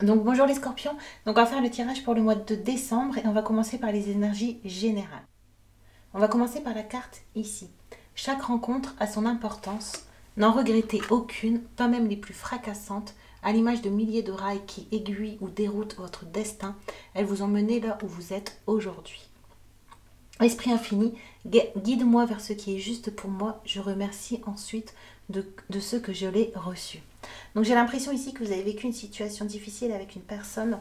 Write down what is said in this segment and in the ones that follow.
Donc bonjour les scorpions, donc on va faire le tirage pour le mois de décembre et on va commencer par les énergies générales. On va commencer par la carte ici. Chaque rencontre a son importance, n'en regrettez aucune, pas même les plus fracassantes, à l'image de milliers de rails qui aiguillent ou déroutent votre destin, elles vous ont mené là où vous êtes aujourd'hui. Esprit infini, guide-moi vers ce qui est juste pour moi, je remercie ensuite de ce que je l'ai reçu. Donc j'ai l'impression ici que vous avez vécu une situation difficile avec une personne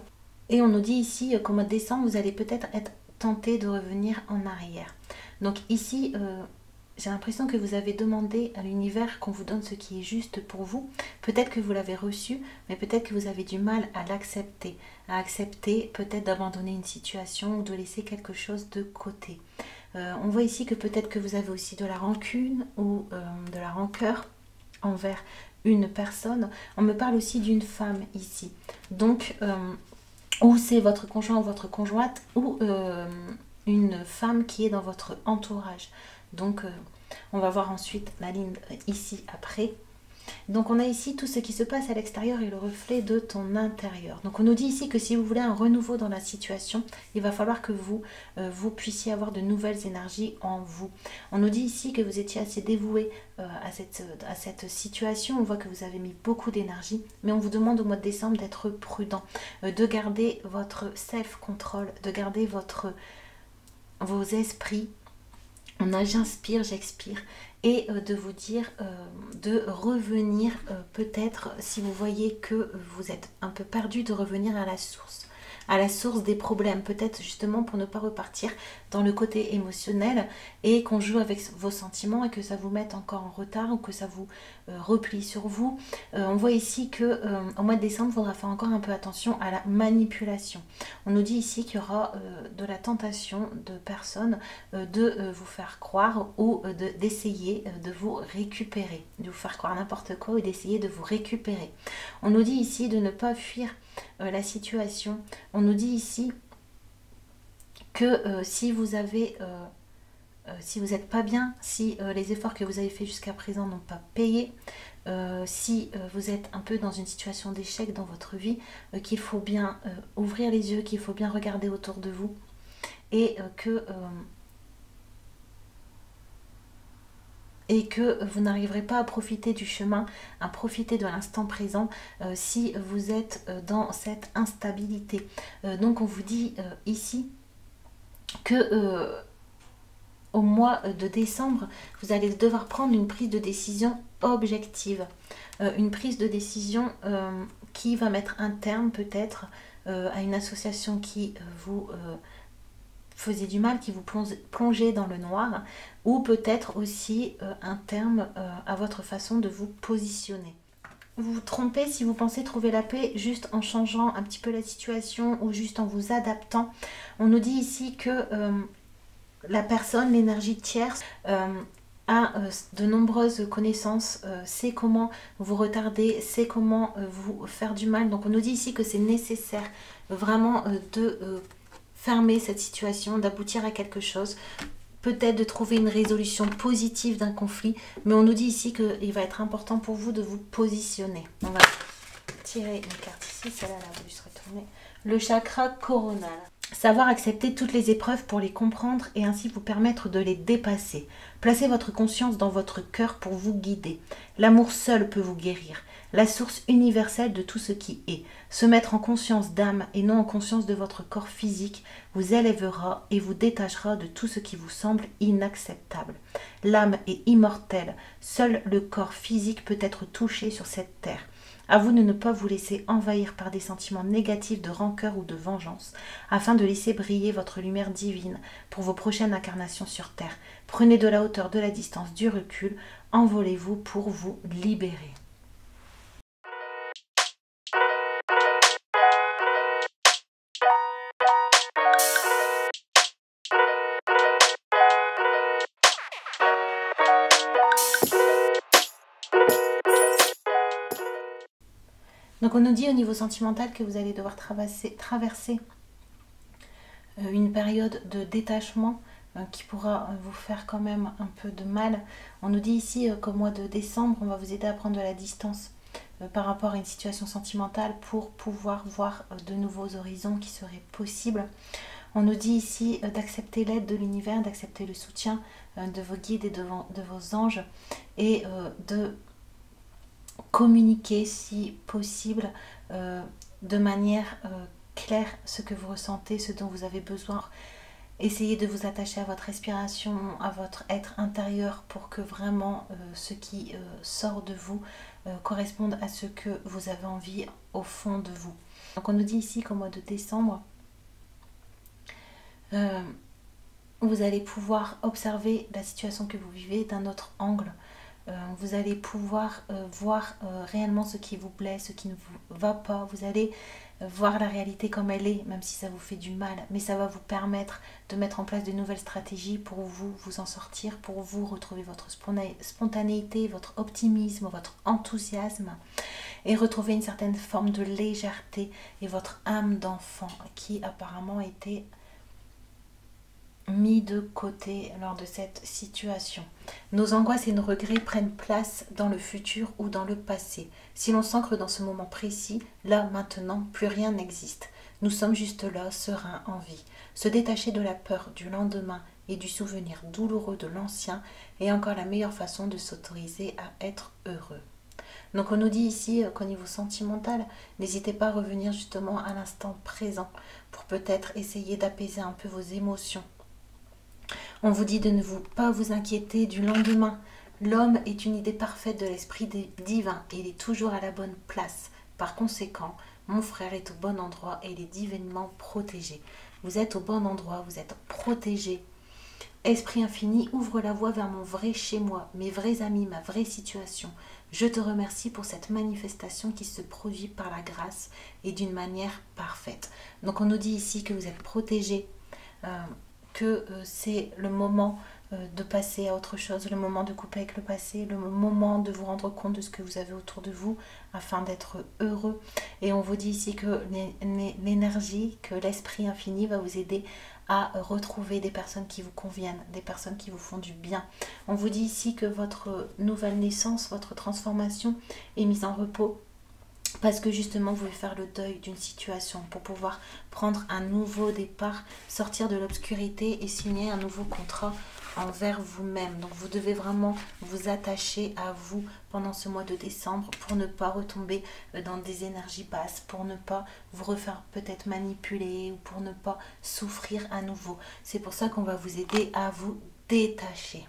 et on nous dit ici qu'au mois de décembre, vous allez peut-être être tenté de revenir en arrière. Donc ici, j'ai l'impression que vous avez demandé à l'univers qu'on vous donne ce qui est juste pour vous. Peut-être que vous l'avez reçu, mais peut-être que vous avez du mal à l'accepter. À accepter peut-être d'abandonner une situation ou de laisser quelque chose de côté. On voit ici que peut-être que vous avez aussi de la rancune ou de la rancœur envers une personne. On me parle aussi d'une femme ici. Donc, ou c'est votre conjoint ou votre conjointe ou une femme qui est dans votre entourage. Donc, on va voir ensuite la ligne ici après. Donc on a ici tout ce qui se passe à l'extérieur et le reflet de ton intérieur. Donc on nous dit ici que si vous voulez un renouveau dans la situation, il va falloir que vous puissiez avoir de nouvelles énergies en vous. On nous dit ici que vous étiez assez dévoué à cette situation. On voit que vous avez mis beaucoup d'énergie, mais on vous demande au mois de décembre d'être prudent, de garder votre self-control, de garder vos esprits. On a j'inspire, j'expire et de vous dire de revenir peut-être si vous voyez que vous êtes un peu perdu, de revenir à la source des problèmes, peut-être justement pour ne pas repartir dans le côté émotionnel et qu'on joue avec vos sentiments et que ça vous mette encore en retard ou que ça vous replie sur vous. On voit ici que au mois de décembre, il faudra faire encore un peu attention à la manipulation. On nous dit ici qu'il y aura de la tentation de personnes de vous faire croire ou d'essayer de vous récupérer, de vous faire croire n'importe quoi ou d'essayer de vous récupérer. On nous dit ici de ne pas fuir la situation. On nous dit ici que si vous avez si vous n'êtes pas bien, si les efforts que vous avez faits jusqu'à présent n'ont pas payé, si vous êtes un peu dans une situation d'échec dans votre vie, qu'il faut bien ouvrir les yeux, qu'il faut bien regarder autour de vous et que vous n'arriverez pas à profiter du chemin, à profiter de l'instant présent si vous êtes dans cette instabilité. Donc on vous dit ici que au mois de décembre, vous allez devoir prendre une prise de décision objective. Une prise de décision qui va mettre un terme peut-être à une association qui vous faisait du mal, qui vous plongeait dans le noir, ou peut-être aussi un terme à votre façon de vous positionner. Vous vous trompez si vous pensez trouver la paix juste en changeant un petit peu la situation ou juste en vous adaptant. On nous dit ici que la personne, l'énergie tierce, a de nombreuses connaissances, sait comment vous retarder, sait comment vous faire du mal. Donc on nous dit ici que c'est nécessaire vraiment de fermer cette situation, d'aboutir à quelque chose, peut-être de trouver une résolution positive d'un conflit, mais on nous dit ici qu'il va être important pour vous de vous positionner. On va tirer une carte ici, celle-là, elle a voulu se retourner. Le chakra coronal. Savoir accepter toutes les épreuves pour les comprendre et ainsi vous permettre de les dépasser. Placez votre conscience dans votre cœur pour vous guider. L'amour seul peut vous guérir, la source universelle de tout ce qui est. Se mettre en conscience d'âme et non en conscience de votre corps physique vous élèvera et vous détachera de tout ce qui vous semble inacceptable. L'âme est immortelle, seul le corps physique peut être touché sur cette terre. À vous de ne pas vous laisser envahir par des sentiments négatifs de rancœur ou de vengeance, afin de laisser briller votre lumière divine pour vos prochaines incarnations sur Terre. Prenez de la hauteur, de la distance, du recul, envolez-vous pour vous libérer. Donc on nous dit au niveau sentimental que vous allez devoir traverser une période de détachement qui pourra vous faire quand même un peu de mal. On nous dit ici qu'au mois de décembre, on va vous aider à prendre de la distance par rapport à une situation sentimentale pour pouvoir voir de nouveaux horizons qui seraient possibles. On nous dit ici d'accepter l'aide de l'univers, d'accepter le soutien de vos guides et de vos anges et de communiquer si possible de manière claire ce que vous ressentez, ce dont vous avez besoin. Essayez de vous attacher à votre respiration, à votre être intérieur pour que vraiment ce qui sort de vous corresponde à ce que vous avez envie au fond de vous. Donc on nous dit ici qu'au mois de décembre, vous allez pouvoir observer la situation que vous vivez d'un autre angle. Vous allez pouvoir voir réellement ce qui vous plaît, ce qui ne vous va pas. Vous allez voir la réalité comme elle est, même si ça vous fait du mal. Mais ça va vous permettre de mettre en place de nouvelles stratégies pour vous en sortir, pour vous retrouver votre spontanéité, votre optimisme, votre enthousiasme et retrouver une certaine forme de légèreté et votre âme d'enfant qui apparemment était mis de côté lors de cette situation. Nos angoisses et nos regrets prennent place dans le futur ou dans le passé. Si l'on s'ancre dans ce moment précis, là, maintenant, plus rien n'existe. Nous sommes juste là, sereins, en vie. Se détacher de la peur du lendemain et du souvenir douloureux de l'ancien est encore la meilleure façon de s'autoriser à être heureux. Donc on nous dit ici qu'au niveau sentimental, n'hésitez pas à revenir justement à l'instant présent pour peut-être essayer d'apaiser un peu vos émotions. On vous dit de ne pas vous inquiéter du lendemain. L'homme est une idée parfaite de l'esprit divin et il est toujours à la bonne place. Par conséquent, mon frère est au bon endroit et il est divinement protégé. Vous êtes au bon endroit, vous êtes protégé. Esprit infini, ouvre la voie vers mon vrai chez moi, mes vrais amis, ma vraie situation. Je te remercie pour cette manifestation qui se produit par la grâce et d'une manière parfaite. Donc on nous dit ici que vous êtes protégé, que c'est le moment de passer à autre chose, le moment de couper avec le passé, le moment de vous rendre compte de ce que vous avez autour de vous afin d'être heureux. Et on vous dit ici que l'énergie, que l'esprit infini va vous aider à retrouver des personnes qui vous conviennent, des personnes qui vous font du bien. On vous dit ici que votre nouvelle naissance, votre transformation est mise en repos parce que justement vous voulez faire le deuil d'une situation pour pouvoir prendre un nouveau départ, sortir de l'obscurité et signer un nouveau contrat envers vous-même. Donc vous devez vraiment vous attacher à vous pendant ce mois de décembre pour ne pas retomber dans des énergies basses, pour ne pas vous refaire peut-être manipuler ou pour ne pas souffrir à nouveau. C'est pour ça qu'on va vous aider à vous détacher.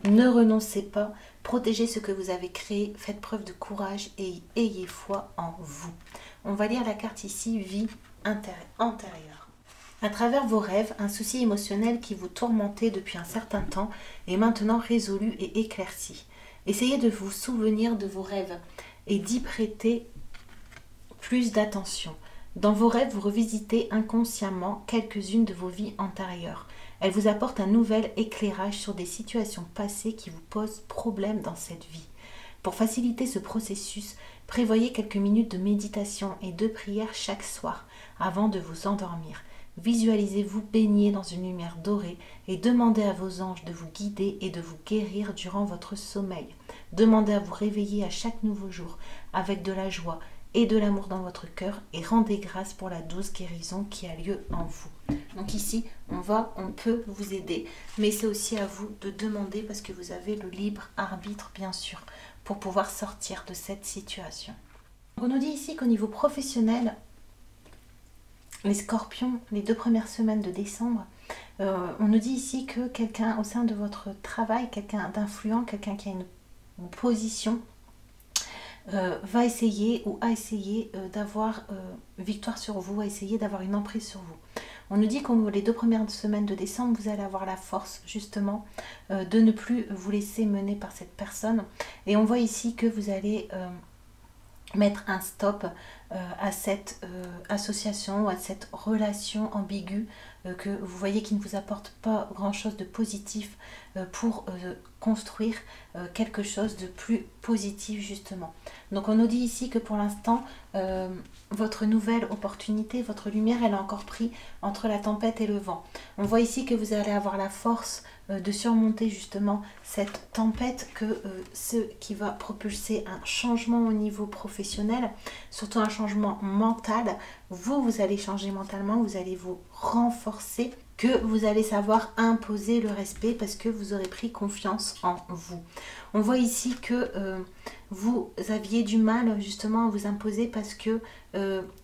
Ne renoncez pas, protégez ce que vous avez créé, faites preuve de courage et ayez foi en vous. On va lire la carte ici, vie antérieure. À travers vos rêves, un souci émotionnel qui vous tourmentait depuis un certain temps est maintenant résolu et éclairci. Essayez de vous souvenir de vos rêves et d'y prêter plus d'attention. Dans vos rêves, vous revisitez inconsciemment quelques-unes de vos vies antérieures. Elles vous apportent un nouvel éclairage sur des situations passées qui vous posent problème dans cette vie. Pour faciliter ce processus, prévoyez quelques minutes de méditation et de prière chaque soir avant de vous endormir. Visualisez-vous baigné dans une lumière dorée et demandez à vos anges de vous guider et de vous guérir durant votre sommeil. Demandez à vous réveiller à chaque nouveau jour avec de la joie et de l'amour dans votre cœur et rendez grâce pour la douce guérison qui a lieu en vous. Donc ici, on peut vous aider, mais c'est aussi à vous de demander parce que vous avez le libre arbitre, bien sûr, pour pouvoir sortir de cette situation. On nous dit ici qu'au niveau professionnel, les scorpions, les 2 premières semaines de décembre, on nous dit ici que quelqu'un au sein de votre travail, quelqu'un d'influent, quelqu'un qui a une position, va essayer ou a essayé d'avoir victoire sur vous, a essayé d'avoir une emprise sur vous. On nous dit qu'au les 2 premières semaines de décembre, vous allez avoir la force justement de ne plus vous laisser mener par cette personne. Et on voit ici que vous allez mettre un stop à cette association, à cette relation ambiguë que vous voyez qui ne vous apporte pas grand-chose de positif pour construire quelque chose de plus positif justement. Donc on nous dit ici que pour l'instant, votre nouvelle opportunité, votre lumière, elle est encore prise entre la tempête et le vent. On voit ici que vous allez avoir la force de surmonter justement cette tempête, que ce qui va propulser un changement au niveau professionnel, surtout un changement mental. Vous allez changer mentalement, vous allez vous renforcer, que vous allez savoir imposer le respect parce que vous aurez pris confiance en vous. On voit ici que vous aviez du mal justement à vous imposer parce que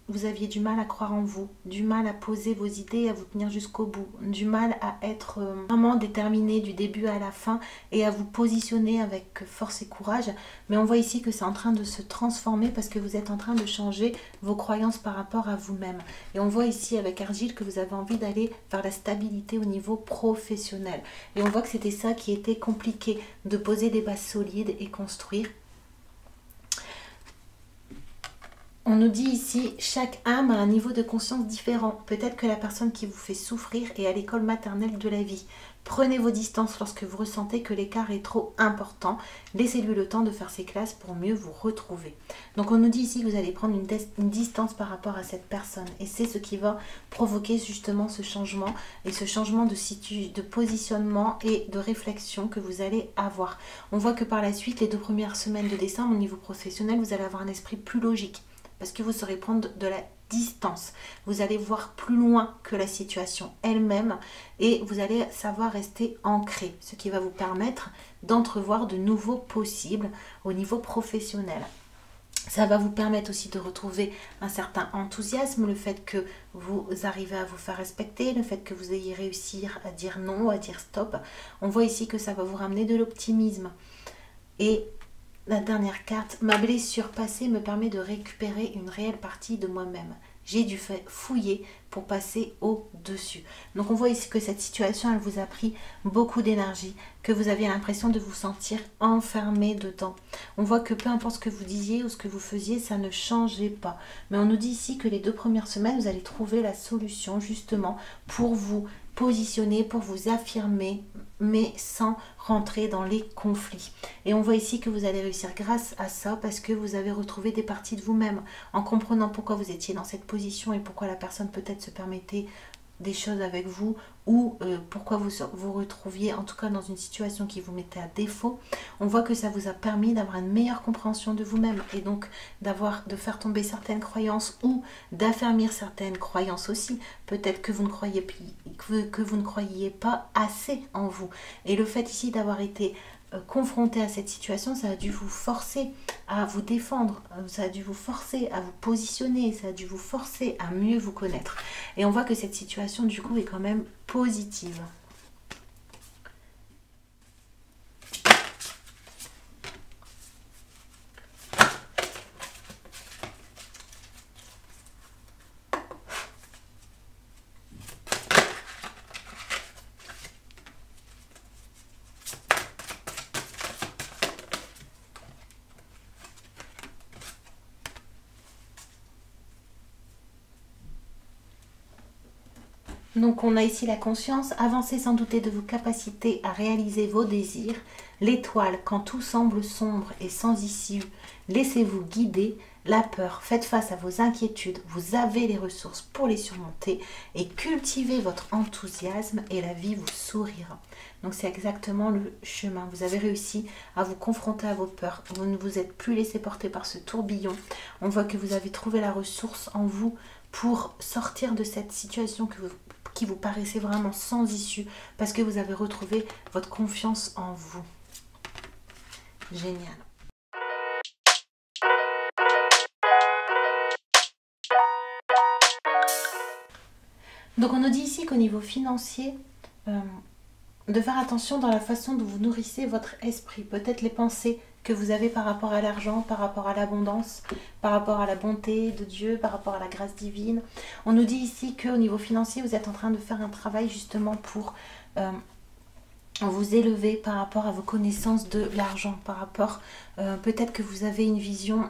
vous aviez du mal à croire en vous, du mal à poser vos idées, à vous tenir jusqu'au bout, du mal à être vraiment déterminé du début à la fin et à vous positionner avec force et courage. Mais on voit ici que c'est en train de se transformer parce que vous êtes en train de changer vos croyances par rapport à vous-même. Et on voit ici avec Argile que vous avez envie d'aller vers la stabilité au niveau professionnel. Et on voit que c'était ça qui était compliqué, de poser des bases solides et construire. On nous dit ici, chaque âme a un niveau de conscience différent. Peut-être que la personne qui vous fait souffrir est à l'école maternelle de la vie. Prenez vos distances lorsque vous ressentez que l'écart est trop important. Laissez-lui le temps de faire ses classes pour mieux vous retrouver. Donc on nous dit ici que vous allez prendre une distance par rapport à cette personne. Et c'est ce qui va provoquer justement ce changement et ce changement de positionnement et de réflexion que vous allez avoir. On voit que par la suite, les 2 premières semaines de décembre, au niveau professionnel, vous allez avoir un esprit plus logique. Parce que vous saurez prendre de la distance. Vous allez voir plus loin que la situation elle-même et vous allez savoir rester ancré, ce qui va vous permettre d'entrevoir de nouveaux possibles au niveau professionnel. Ça va vous permettre aussi de retrouver un certain enthousiasme, le fait que vous arrivez à vous faire respecter, le fait que vous ayez réussi à dire non, à dire stop. On voit ici que ça va vous ramener de l'optimisme. Et la dernière carte, ma blessure passée me permet de récupérer une réelle partie de moi-même. J'ai dû fouiller pour passer au-dessus. Donc on voit ici que cette situation, elle vous a pris beaucoup d'énergie, que vous aviez l'impression de vous sentir enfermé dedans. On voit que peu importe ce que vous disiez ou ce que vous faisiez, ça ne changeait pas. Mais on nous dit ici que les 2 premières semaines, vous allez trouver la solution justement pour vous positionner, pour vous affirmer, mais sans rentrer dans les conflits. Et on voit ici que vous allez réussir grâce à ça parce que vous avez retrouvé des parties de vous-même en comprenant pourquoi vous étiez dans cette position et pourquoi la personne peut-être se permettait des choses avec vous ou pourquoi vous vous retrouviez en tout cas dans une situation qui vous mettait à défaut. On voit que ça vous a permis d'avoir une meilleure compréhension de vous-même et donc de faire tomber certaines croyances ou d'affermir certaines croyances aussi. Peut-être que vous ne croyiez pas assez en vous. Et le fait ici d'avoir été confronté à cette situation, ça a dû vous forcer à vous défendre, ça a dû vous forcer à vous positionner, ça a dû vous forcer à mieux vous connaître. Et on voit que cette situation du coup est quand même positive. Donc on a ici la conscience, avancez sans douter de vos capacités à réaliser vos désirs. L'étoile, quand tout semble sombre et sans issue, laissez-vous guider. La peur, faites face à vos inquiétudes, vous avez les ressources pour les surmonter et cultivez votre enthousiasme et la vie vous sourira. Donc c'est exactement le chemin. Vous avez réussi à vous confronter à vos peurs. Vous ne vous êtes plus laissé porter par ce tourbillon. On voit que vous avez trouvé la ressource en vous pour sortir de cette situation qui vous paraissait vraiment sans issue parce que vous avez retrouvé votre confiance en vous. Génial. Donc on nous dit ici qu'au niveau financier, de faire attention dans la façon dont vous nourrissez votre esprit. Peut-être les pensées que vous avez par rapport à l'argent, par rapport à l'abondance, par rapport à la bonté de Dieu, par rapport à la grâce divine. On nous dit ici qu'au niveau financier, vous êtes en train de faire un travail justement pour vous élever par rapport à vos connaissances de l'argent, par rapport, peut-être que vous avez une vision,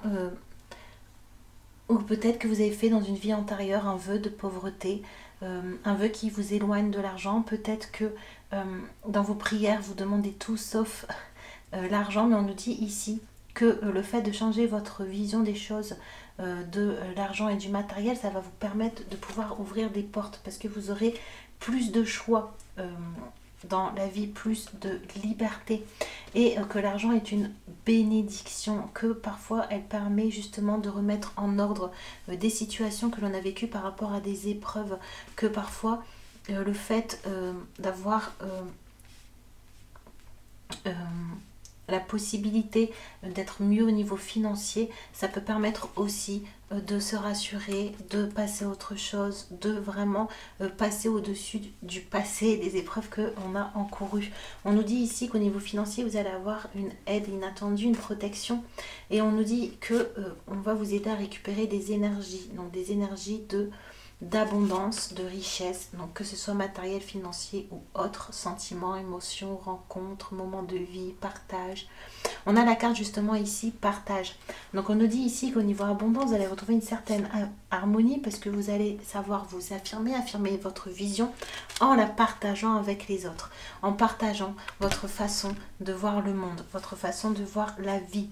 ou peut-être que vous avez fait dans une vie antérieure un vœu de pauvreté, un vœu qui vous éloigne de l'argent. Peut-être que dans vos prières, vous demandez tout sauf l'argent, mais on nous dit ici que le fait de changer votre vision des choses, de l'argent et du matériel, ça va vous permettre de pouvoir ouvrir des portes parce que vous aurez plus de choix dans la vie, plus de liberté, et que l'argent est une bénédiction, que parfois elle permet justement de remettre en ordre des situations que l'on a vécues par rapport à des épreuves, que parfois le fait d'avoir la possibilité d'être mieux au niveau financier, ça peut permettre aussi de se rassurer, de passer à autre chose, de vraiment passer au-dessus du passé, des épreuves qu'on a encourues. On nous dit ici qu'au niveau financier, vous allez avoir une aide inattendue, une protection, et on nous dit que on va vous aider à récupérer des énergies, donc des énergies d'abondance, de richesse, donc que ce soit matériel, financier ou autre, sentiments, émotions, rencontres, moments de vie, partage. On a la carte justement ici, partage. Donc on nous dit ici qu'au niveau abondance, vous allez retrouver une certaine harmonie parce que vous allez savoir vous affirmer, affirmer votre vision en la partageant avec les autres, en partageant votre façon de voir le monde, votre façon de voir la vie.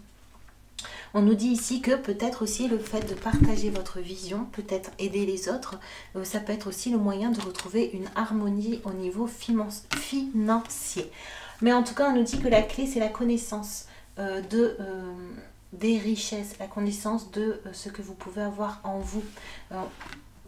On nous dit ici que peut-être aussi le fait de partager votre vision, peut-être aider les autres, ça peut être aussi le moyen de retrouver une harmonie au niveau financier. Mais en tout cas, on nous dit que la clé, c'est la connaissance des richesses, la connaissance de ce que vous pouvez avoir en vous,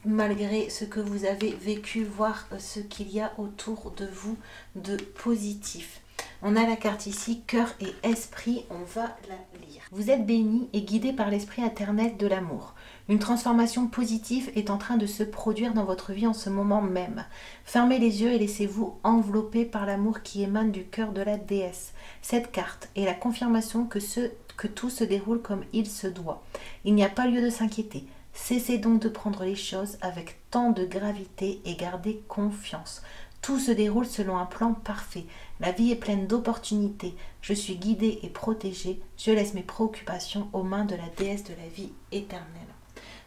malgré ce que vous avez vécu, voir ce qu'il y a autour de vous de positif. On a la carte ici, cœur et esprit, on va la lire. Vous êtes béni et guidé par l'esprit éternel de l'amour. Une transformation positive est en train de se produire dans votre vie en ce moment même. Fermez les yeux et laissez-vous envelopper par l'amour qui émane du cœur de la déesse. Cette carte est la confirmation que tout se déroule comme il se doit. Il n'y a pas lieu de s'inquiéter. Cessez donc de prendre les choses avec tant de gravité et gardez confiance. Tout se déroule selon un plan parfait. La vie est pleine d'opportunités. Je suis guidée et protégée. Je laisse mes préoccupations aux mains de la déesse de la vie éternelle.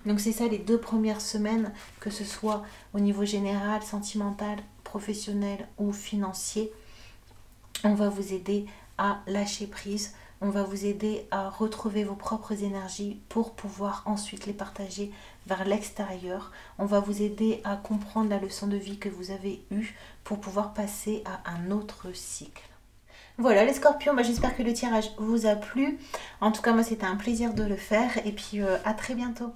Donc c'est ça les 2 premières semaines, que ce soit au niveau général, sentimental, professionnel ou financier. On va vous aider à lâcher prise. On va vous aider à retrouver vos propres énergies pour pouvoir ensuite les partager vers l'extérieur. On va vous aider à comprendre la leçon de vie que vous avez eue pour pouvoir passer à un autre cycle. Voilà les scorpions, j'espère que le tirage vous a plu. En tout cas, moi c'était un plaisir de le faire et puis à très bientôt.